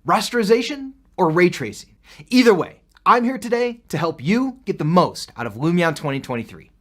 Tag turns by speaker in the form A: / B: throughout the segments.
A: Rasterization or ray tracing? Either way, I'm here today to help you get the most out of Lumion 2023.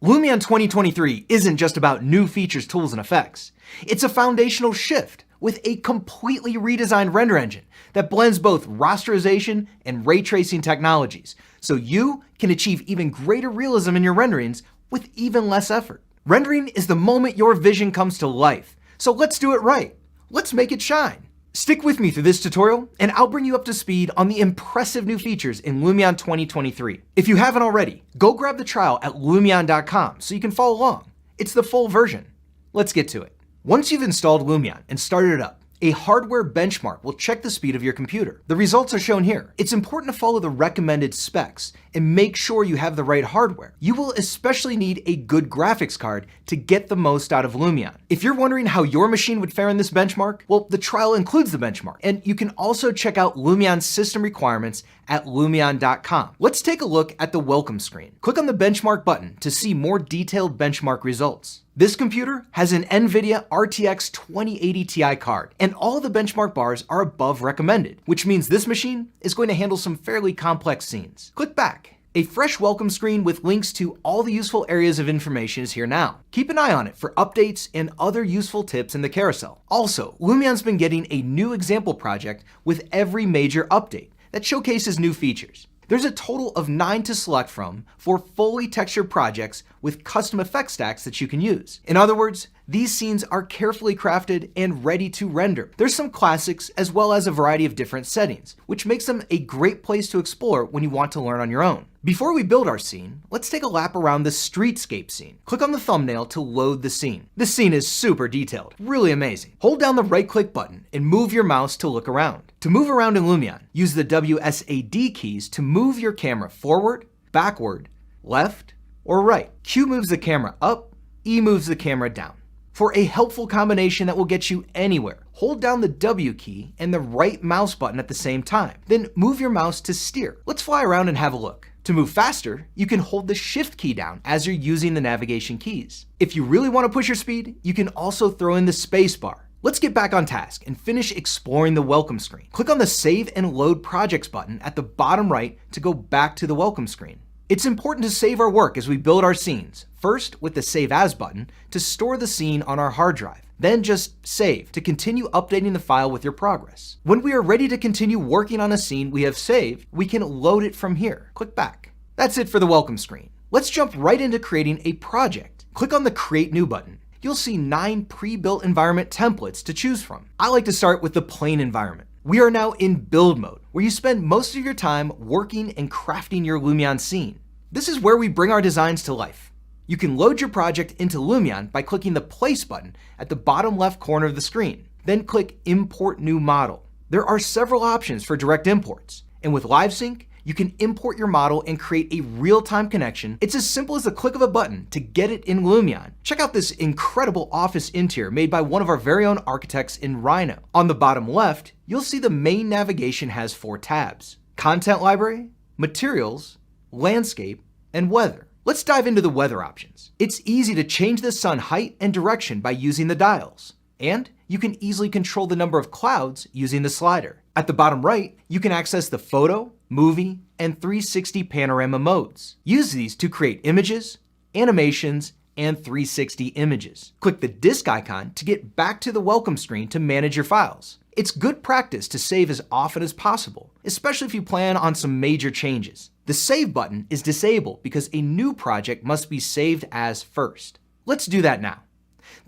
A: Lumion 2023 isn't just about new features, tools, and effects. It's a foundational shift with a completely redesigned render engine that blends both rasterization and ray tracing technologies, so you can achieve even greater realism in your renderings with even less effort. Rendering is the moment your vision comes to life, so let's do it right. Let's make it shine. Stick with me through this tutorial, and I'll bring you up to speed on the impressive new features in Lumion 2023. If you haven't already, go grab the trial at Lumion.com so you can follow along. It's the full version. Let's get to it. Once you've installed Lumion and started it up, a hardware benchmark will check the speed of your computer. The results are shown here. It's important to follow the recommended specs and make sure you have the right hardware. You will especially need a good graphics card to get the most out of Lumion. If you're wondering how your machine would fare in this benchmark, well, the trial includes the benchmark, and you can also check out Lumion's system requirements at Lumion.com. Let's take a look at the welcome screen. Click on the benchmark button to see more detailed benchmark results. This computer has an NVIDIA RTX 2080 Ti card, and all the benchmark bars are above recommended, which means this machine is going to handle some fairly complex scenes. Click back. A fresh welcome screen with links to all the useful areas of information is here now. Keep an eye on it for updates and other useful tips in the carousel. Also, Lumion's been getting a new example project with every major update that showcases new features. There's a total of 9 to select from for fully textured projects with custom effect stacks that you can use. In other words, these scenes are carefully crafted and ready to render. There's some classics as well as a variety of different settings, which makes them a great place to explore when you want to learn on your own. Before we build our scene, let's take a lap around the streetscape scene. Click on the thumbnail to load the scene. This scene is super detailed, really amazing. Hold down the right-click button and move your mouse to look around. To move around in Lumion, use the WSAD keys to move your camera forward, backward, left, or right. Q moves the camera up, E moves the camera down. For a helpful combination that will get you anywhere, hold down the W key and the right mouse button at the same time. Then move your mouse to steer. Let's fly around and have a look. To move faster, you can hold the Shift key down as you're using the navigation keys. If you really want to push your speed, you can also throw in the space bar. Let's get back on task and finish exploring the welcome screen. Click on the Save and Load Projects button at the bottom right to go back to the welcome screen. It's important to save our work as we build our scenes. First, with the Save As button to store the scene on our hard drive. Then just Save to continue updating the file with your progress. When we are ready to continue working on a scene we have saved, we can load it from here. Click back. That's it for the welcome screen. Let's jump right into creating a project. Click on the Create New button. You'll see 9 pre-built environment templates to choose from. I like to start with the plain environment. We are now in build mode, where you spend most of your time working and crafting your Lumion scene. This is where we bring our designs to life. You can load your project into Lumion by clicking the Place button at the bottom left corner of the screen. Then click Import New Model. There are several options for direct imports, and with LiveSync, you can import your model and create a real-time connection. It's as simple as the click of a button to get it in Lumion. Check out this incredible office interior made by one of our very own architects in Rhino. On the bottom left, you'll see the main navigation has 4 tabs: Content Library, Materials, Landscape, and Weather. Let's dive into the weather options. It's easy to change the sun height and direction by using the dials. And you can easily control the number of clouds using the slider. At the bottom right, you can access the photo, movie, and 360 panorama modes. Use these to create images, animations, and 360 images. Click the disk icon to get back to the welcome screen to manage your files. It's good practice to save as often as possible, especially if you plan on some major changes. The Save button is disabled because a new project must be saved as first. Let's do that now.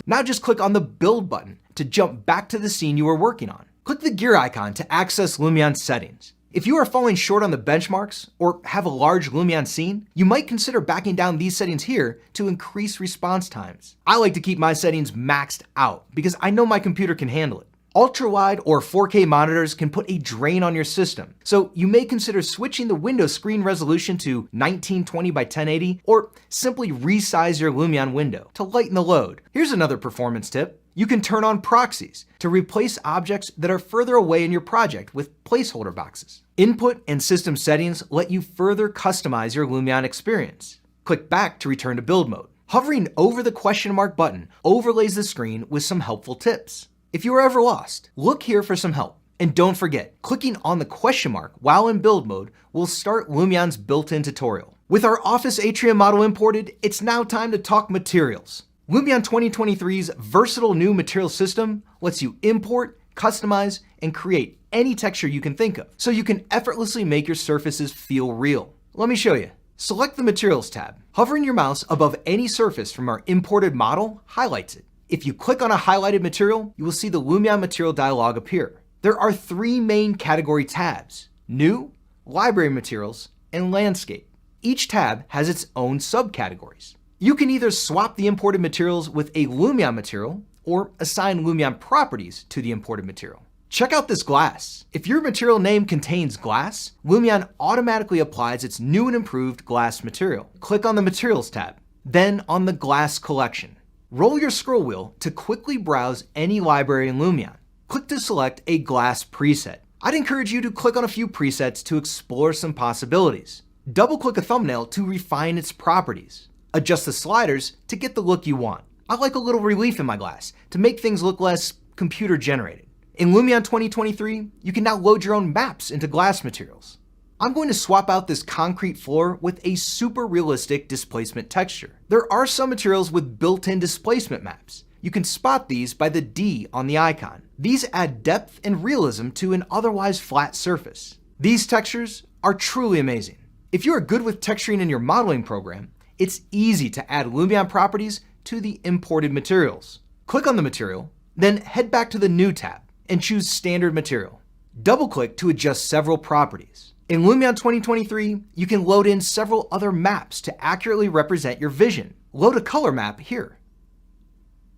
A: Now just click on the Build button to jump back to the scene you are working on. Click the gear icon to access Lumion settings. If you are falling short on the benchmarks or have a large Lumion scene, you might consider backing down these settings here to increase response times. I like to keep my settings maxed out because I know my computer can handle it. Ultra-wide or 4K monitors can put a drain on your system, so you may consider switching the window screen resolution to 1920 by 1080 or simply resize your Lumion window to lighten the load. Here's another performance tip. You can turn on proxies to replace objects that are further away in your project with placeholder boxes. Input and system settings let you further customize your Lumion experience. Click back to return to build mode. Hovering over the question mark button overlays the screen with some helpful tips. If you are ever lost, look here for some help. And don't forget, clicking on the question mark while in build mode will start Lumion's built-in tutorial. With our Office Atrium model imported, it's now time to talk materials. Lumion 2023's versatile new material system lets you import, customize, and create any texture you can think of, so you can effortlessly make your surfaces feel real. Let me show you. Select the Materials tab. Hovering your mouse above any surface from our imported model highlights it. If you click on a highlighted material, you will see the Lumion material dialog appear. There are three main category tabs: New, Library Materials, and Landscape. Each tab has its own subcategories. You can either swap the imported materials with a Lumion material or assign Lumion properties to the imported material. Check out this glass. If your material name contains glass, Lumion automatically applies its new and improved glass material. Click on the Materials tab, then on the Glass collection. Roll your scroll wheel to quickly browse any library in Lumion. Click to select a glass preset. I'd encourage you to click on a few presets to explore some possibilities. Double-click a thumbnail to refine its properties. Adjust the sliders to get the look you want. I like a little relief in my glass to make things look less computer-generated. In Lumion 2023, you can now load your own maps into glass materials. I'm going to swap out this concrete floor with a super realistic displacement texture. There are some materials with built-in displacement maps. You can spot these by the D on the icon. These add depth and realism to an otherwise flat surface. These textures are truly amazing. If you are good with texturing in your modeling program, it's easy to add Lumion properties to the imported materials. Click on the material, then head back to the New tab and choose Standard Material. Double-click to adjust several properties. In Lumion 2023, you can load in several other maps to accurately represent your vision. Load a color map here.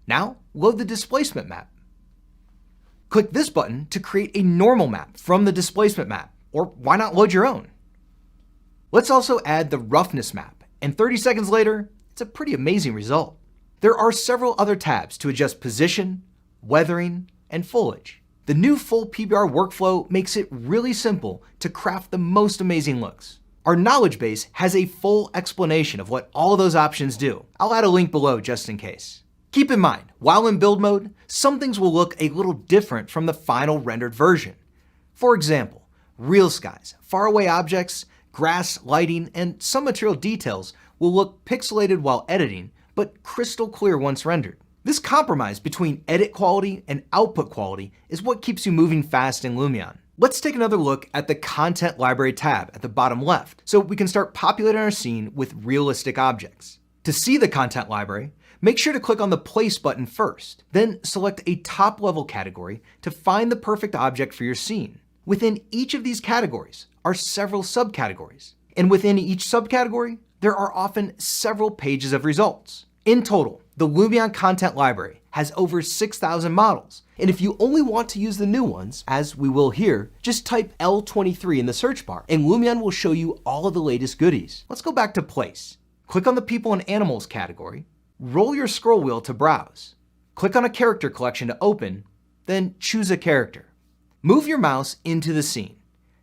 A: Now, load the displacement map. Click this button to create a normal map from the displacement map, or why not load your own? Let's also add the roughness map, and 30 seconds later, it's a pretty amazing result. There are several other tabs to adjust position, weathering, and foliage. The new full PBR workflow makes it really simple to craft the most amazing looks. Our knowledge base has a full explanation of what all of those options do. I'll add a link below just in case. Keep in mind, while in build mode, some things will look a little different from the final rendered version. For example, real skies, faraway objects, grass, lighting, and some material details will look pixelated while editing, but crystal clear once rendered. This compromise between edit quality and output quality is what keeps you moving fast in Lumion. Let's take another look at the Content Library tab at the bottom left, so we can start populating our scene with realistic objects. To see the Content Library, make sure to click on the Place button first, then select a top-level category to find the perfect object for your scene. Within each of these categories are several subcategories, and within each subcategory, there are often several pages of results. In total, the Lumion Content Library has over 6,000 models, and if you only want to use the new ones, as we will here, just type L23 in the search bar, and Lumion will show you all of the latest goodies. Let's go back to Place. Click on the People and Animals category, roll your scroll wheel to browse. Click on a character collection to open, then choose a character. Move your mouse into the scene.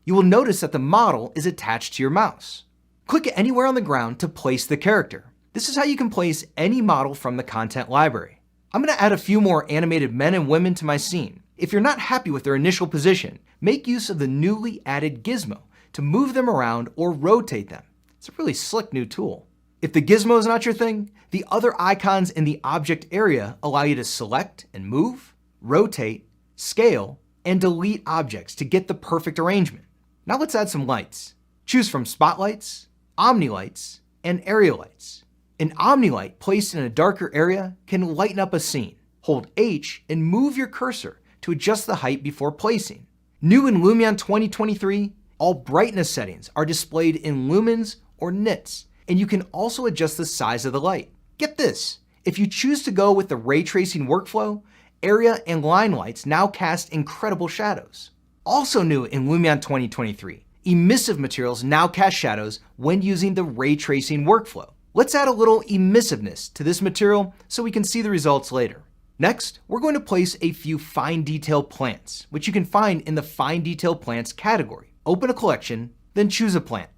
A: You will notice that the model is attached to your mouse. Click anywhere on the ground to place the character. This is how you can place any model from the content library. I'm going to add a few more animated men and women to my scene. If you're not happy with their initial position, make use of the newly added gizmo to move them around or rotate them. It's a really slick new tool. If the gizmo is not your thing, the other icons in the object area allow you to select and move, rotate, scale, and delete objects to get the perfect arrangement. Now let's add some lights. Choose from spotlights, omni-lights, and area lights. An omni-light placed in a darker area can lighten up a scene. Hold H and move your cursor to adjust the height before placing. New in Lumion 2023, all brightness settings are displayed in lumens or nits, and you can also adjust the size of the light. Get this, if you choose to go with the ray tracing workflow, area and line lights now cast incredible shadows. Also new in Lumion 2023, emissive materials now cast shadows when using the ray tracing workflow. Let's add a little emissiveness to this material so we can see the results later. Next, we're going to place a few fine detail plants, which you can find in the fine detail plants category. Open a collection, then choose a plant.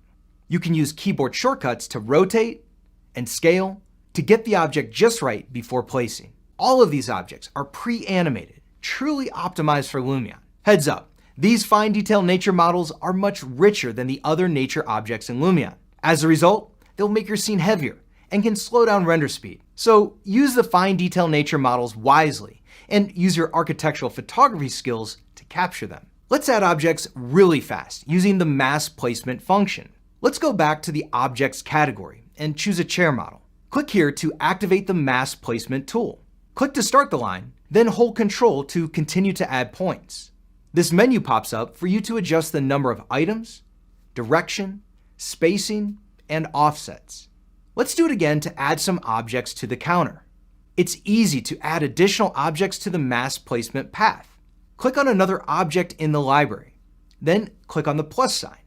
A: You can use keyboard shortcuts to rotate and scale to get the object just right before placing. All of these objects are pre-animated. truly optimized for Lumion. Heads up, these fine detail nature models are much richer than the other nature objects in Lumion. As a result, they'll make your scene heavier and can slow down render speed. So use the fine detail nature models wisely and use your architectural photography skills to capture them. Let's add objects really fast using the mass placement function. Let's go back to the objects category and choose a chair model. Click here to activate the mass placement tool. Click to start the line, then hold Ctrl to continue to add points. This menu pops up for you to adjust the number of items, direction, spacing, and offsets. Let's do it again to add some objects to the counter. It's easy to add additional objects to the mass placement path. Click on another object in the library. Then click on the plus sign.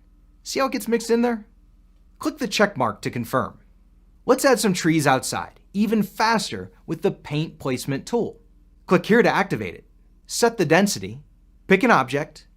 A: See how it gets mixed in there? Click the check mark to confirm. Let's add some trees outside, even faster with the paint placement tool. Click here to activate it. Set the density, pick an object,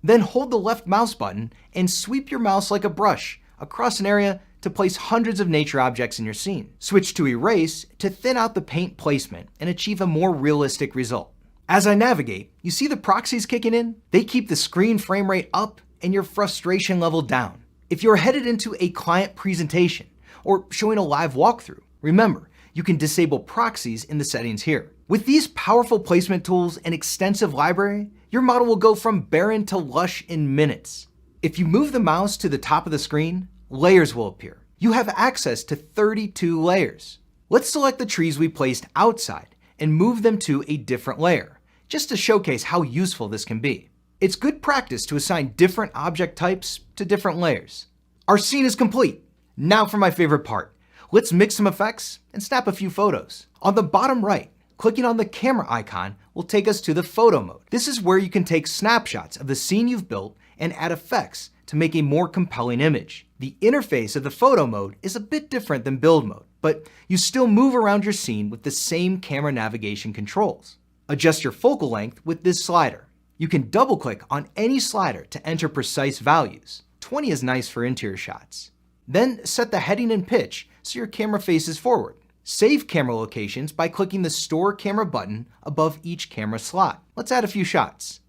A: then hold the left mouse button and sweep your mouse like a brush across an area to place hundreds of nature objects in your scene. Switch to erase to thin out the paint placement and achieve a more realistic result. As I navigate, you see the proxies kicking in? They keep the screen frame rate up and your frustration level down. If you're headed into a client presentation or showing a live walkthrough, remember, you can disable proxies in the settings here. With these powerful placement tools and extensive library, your model will go from barren to lush in minutes. If you move the mouse to the top of the screen, layers will appear. You have access to 32 layers. Let's select the trees we placed outside and move them to a different layer, just to showcase how useful this can be. It's good practice to assign different object types to different layers. Our scene is complete. Now for my favorite part. Let's mix some effects and snap a few photos. On the bottom right, clicking on the camera icon will take us to the photo mode. This is where you can take snapshots of the scene you've built and add effects to make a more compelling image. The interface of the photo mode is a bit different than build mode, but you still move around your scene with the same camera navigation controls. Adjust your focal length with this slider. You can double click on any slider to enter precise values. 20 is nice for interior shots. Then set the heading and pitch so your camera faces forward. Save camera locations by clicking the Store Camera button above each camera slot. Let's add a few shots.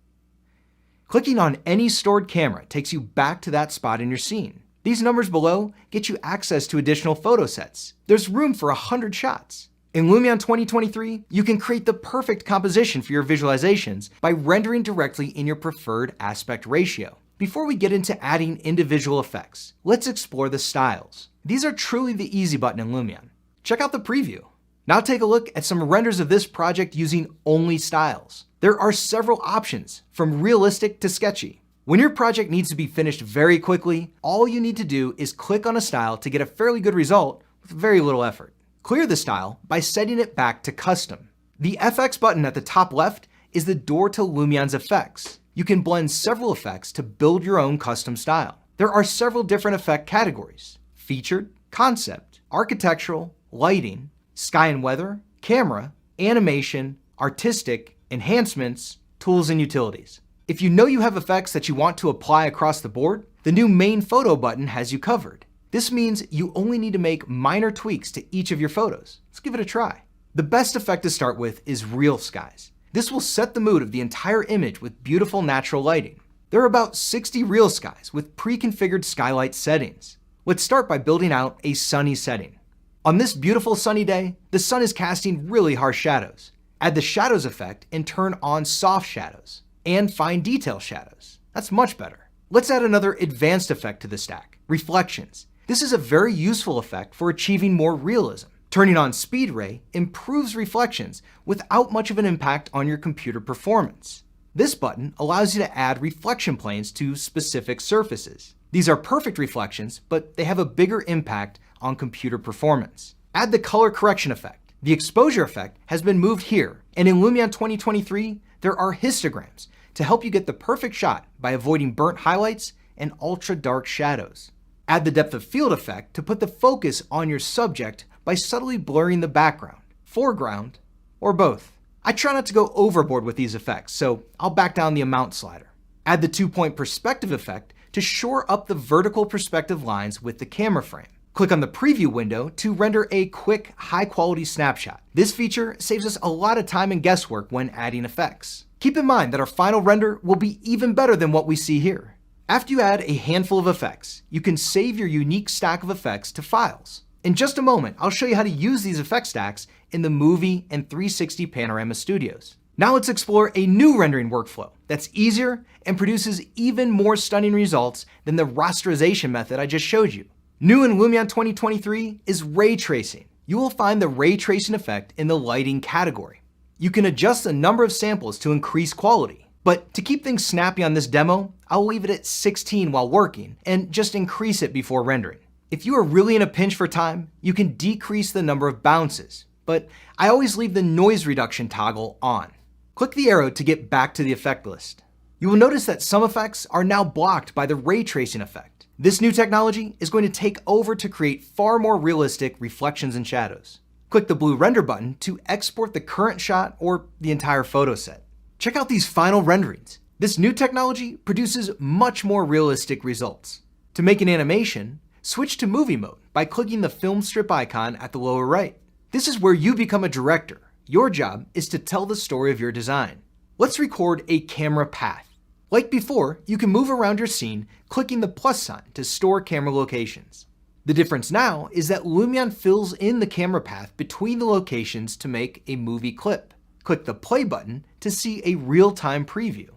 A: Clicking on any stored camera takes you back to that spot in your scene. These numbers below get you access to additional photo sets. There's room for 100 shots. In Lumion 2023, you can create the perfect composition for your visualizations by rendering directly in your preferred aspect ratio. Before we get into adding individual effects, let's explore the styles. These are truly the easy button in Lumion. Check out the preview. Now take a look at some renders of this project using only styles. There are several options, from realistic to sketchy. When your project needs to be finished very quickly, all you need to do is click on a style to get a fairly good result with very little effort. Clear the style by setting it back to custom. The FX button at the top left is the door to Lumion's effects. You can blend several effects to build your own custom style. There are several different effect categories: featured, concept, architectural, lighting, sky and weather, camera, animation, artistic, enhancements, tools, and utilities. If you know you have effects that you want to apply across the board, the new main photo button has you covered. This means you only need to make minor tweaks to each of your photos. Let's give it a try. The best effect to start with is real skies. This will set the mood of the entire image with beautiful natural lighting. There are about 60 real skies with pre-configured skylight settings. Let's start by building out a sunny setting. On this beautiful sunny day, the sun is casting really harsh shadows. Add the shadows effect and turn on soft shadows and fine detail shadows. That's much better. Let's add another advanced effect to the stack: reflections. This is a very useful effect for achieving more realism. Turning on Speed Ray improves reflections without much of an impact on your computer performance. This button allows you to add reflection planes to specific surfaces. These are perfect reflections, but they have a bigger impact on computer performance. Add the color correction effect. The exposure effect has been moved here, and in Lumion 2023, there are histograms to help you get the perfect shot by avoiding burnt highlights and ultra dark shadows. Add the depth of field effect to put the focus on your subject by subtly blurring the background, foreground, or both. I try not to go overboard with these effects, so I'll back down the amount slider. Add the 2-point perspective effect to shore up the vertical perspective lines with the camera frame. Click on the preview window to render a quick, high-quality snapshot. This feature saves us a lot of time and guesswork when adding effects. Keep in mind that our final render will be even better than what we see here. After you add a handful of effects, you can save your unique stack of effects to files. In just a moment, I'll show you how to use these effect stacks in the Movie and 360 Panorama studios. Now let's explore a new rendering workflow that's easier and produces even more stunning results than the rasterization method I just showed you. New in Lumion 2023 is ray tracing. You will find the ray tracing effect in the lighting category. You can adjust the number of samples to increase quality, but to keep things snappy on this demo, I'll leave it at 16 while working and just increase it before rendering. If you are really in a pinch for time, you can decrease the number of bounces, but I always leave the noise reduction toggle on. Click the arrow to get back to the effect list. You will notice that some effects are now blocked by the ray tracing effect. This new technology is going to take over to create far more realistic reflections and shadows. Click the blue render button to export the current shot or the entire photo set. Check out these final renderings. This new technology produces much more realistic results. To make an animation, switch to movie mode by clicking the film strip icon at the lower right. This is where you become a director. Your job is to tell the story of your design. Let's record a camera path. Like before, you can move around your scene clicking the plus sign to store camera locations. The difference now is that Lumion fills in the camera path between the locations to make a movie clip. Click the play button to see a real-time preview.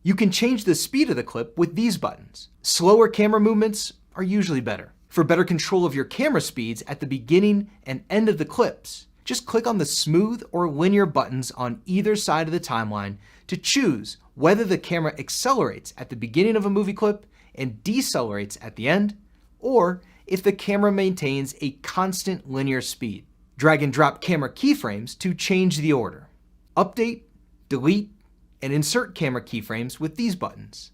A: You can change the speed of the clip with these buttons. Slower camera movements are usually better. For better control of your camera speeds at the beginning and end of the clips, just click on the smooth or linear buttons on either side of the timeline to choose whether the camera accelerates at the beginning of a movie clip and decelerates at the end, or if the camera maintains a constant linear speed. Drag and drop camera keyframes to change the order. Update, delete, and insert camera keyframes with these buttons.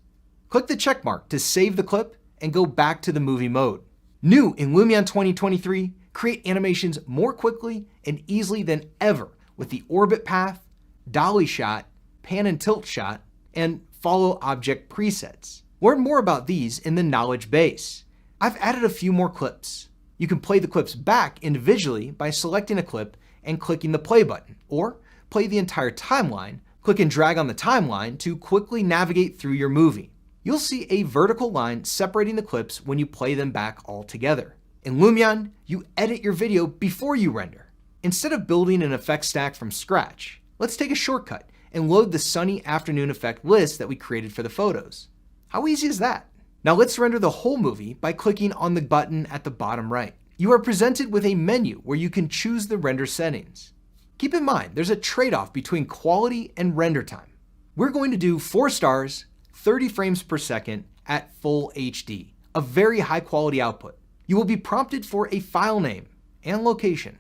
A: Click the check mark to save the clip and go back to the movie mode. New in Lumion 2023, create animations more quickly and easily than ever with the orbit path, dolly shot, pan and tilt shot, and follow object presets. Learn more about these in the knowledge base. I've added a few more clips. You can play the clips back individually by selecting a clip and clicking the play button, or play the entire timeline, click and drag on the timeline to quickly navigate through your movie. You'll see a vertical line separating the clips when you play them back all together. In Lumion, you edit your video before you render. Instead of building an effect stack from scratch, let's take a shortcut and load the sunny afternoon effect list that we created for the photos. How easy is that? Now let's render the whole movie by clicking on the button at the bottom right. You are presented with a menu where you can choose the render settings. Keep in mind, there's a trade-off between quality and render time. We're going to do 4 stars, 30 frames per second at full HD, a very high quality output. You will be prompted for a file name and location.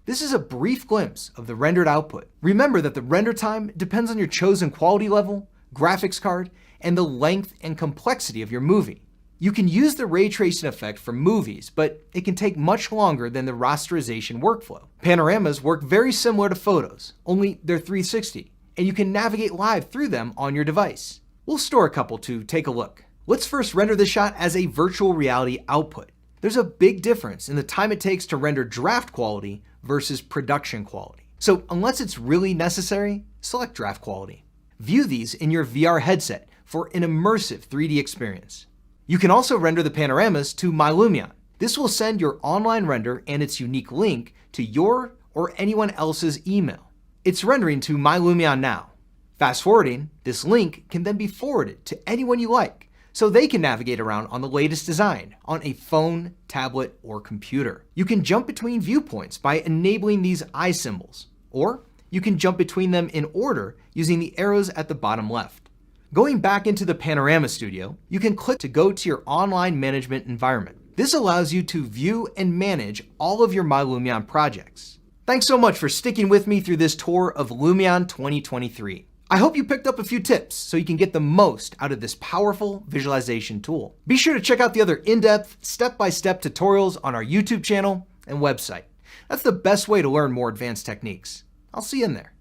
A: This is a brief glimpse of the rendered output. Remember that the render time depends on your chosen quality level, graphics card, and the length and complexity of your movie. You can use the ray tracing effect for movies, but it can take much longer than the rasterization workflow. Panoramas work very similar to photos, only they're 360, and you can navigate live through them on your device. We'll store a couple to take a look. Let's first render the shot as a virtual reality output. There's a big difference in the time it takes to render draft quality versus production quality. So unless it's really necessary, select draft quality. View these in your VR headset for an immersive 3D experience. You can also render the panoramas to My Lumion. This will send your online render and its unique link to your or anyone else's email. It's rendering to My Lumion now. Fast forwarding, this link can then be forwarded to anyone you like, so they can navigate around on the latest design on a phone, tablet, or computer. You can jump between viewpoints by enabling these eye symbols, or you can jump between them in order using the arrows at the bottom left. Going back into the Panorama Studio, you can click to go to your online management environment. This allows you to view and manage all of your My Lumion projects. Thanks so much for sticking with me through this tour of Lumion 2023. I hope you picked up a few tips so you can get the most out of this powerful visualization tool. Be sure to check out the other in-depth, step-by-step tutorials on our YouTube channel and website. That's the best way to learn more advanced techniques. I'll see you in there.